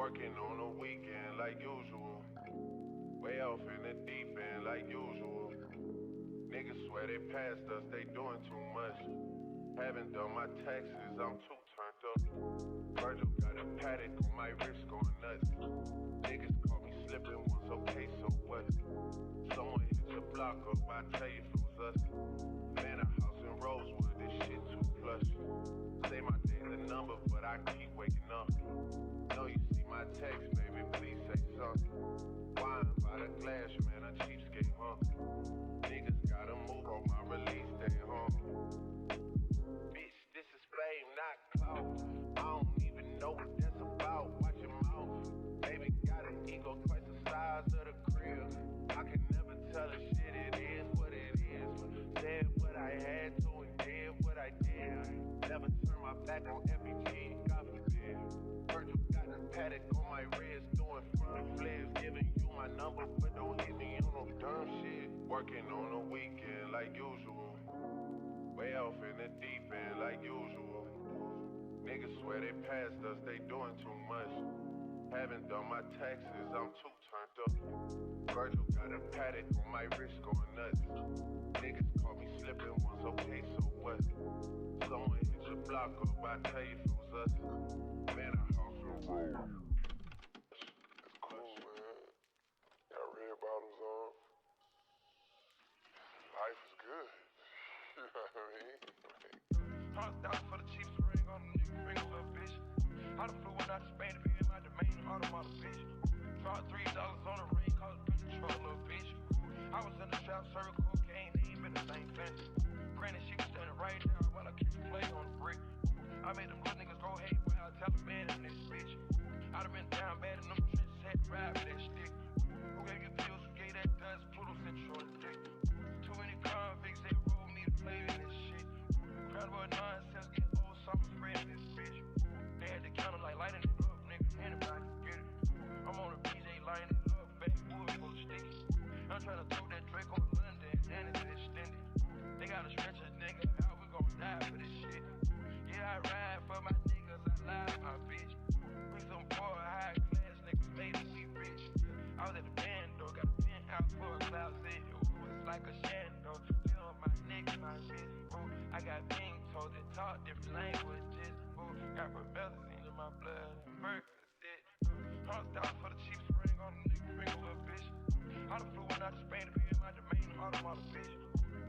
Working on the weekend like usual. Way off in the deep end like usual. Niggas swear they passed us, they doing too much. Haven't done my taxes, I'm too turned up. Virgil got a paddock on my wrist going nuts. Niggas caught me slipping once, okay, so what? Someone hit the block up, I tell you if it was us. Man, a house in Rosewood, this shit too plush. Say my day's a number, but I keep waking up. Know you see my text, baby, please say something. Wine by the glass, man, a cheapskate, huh? Niggas gotta move on my release day, huh? Bitch, this is fame, not clout. I don't even know what that's about. Watch your mouth. Baby got an ego twice the size of the crib. I can never tell a shit, it is what it is. Said what I had to and did what I did. Never turn my back on FBG, God forbid. Virgil got a paddock on my wrist, doing front flips. Giving you my number, but don't hit me on no dumb shit. Working on the weekend like usual. Way off in the deep end like usual. Niggas swear they passed us, they doing too much. Haven't done my taxes, I'm too turned up. Virgil got a paddock on my wrist going nuts. Niggas caught me slipping once, okay, so what? Someone hit the block up, I tell you if it was us. Man, a house in the road. It's cool, man. Got red bottoms on. Life is good. You know what I mean? $100,000 for the cheapest ring on the nigga finger, little bitch. I done flew one out to Spain to be in my domain, automata, bitch. Dropped $3 on the ring, cause it's been the truck, little bitch. I was in the trap, serving cocaine, they ain't been the same fence. Granted, she was standing right there while I catch a play on the brick. I made them little niggas go hate when I tell a man in this bitch. I done been down bad in them trenches, had to ride with that stick. Who gave you pills, who gave that dust, Pluto sent you on the dick. Too many convicts, they roll me to play in this shit. Crowd about nonsense, get old, so I'm spreading this bitch. They had the counter like lighting it up, nigga, anybody can get it. I'm on the PJ lighting it up, backwood full of sticky. I'm tryna throw that Drake on London, and it's extended. They gotta stretch a nigga out, we gon' die for this shit. Yeah, I ride for my niggas, I lie to my bitch. We some poor, high class niggas made it, we rich. I was at the band though, got a penthouse for a closet. It was like a shando, live on my neck, my bitch. Ooh, I got pink toes that talk different languages. Ooh, got promethazine in my blood and Percocet. $100,000 for the cheapest ring on the nigga finger, little bitch. I done flew one out to Spain to be in my domain, automata, bitch.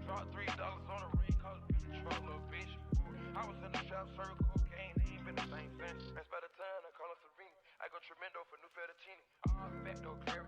Dropped $3 on the ring, cause it's been the truck, little bitch. I was in the shop, serving cocaine, they ain't been the same since. That's by the time I call her Serena. I go tremendo for new fettuccine. All back though, carry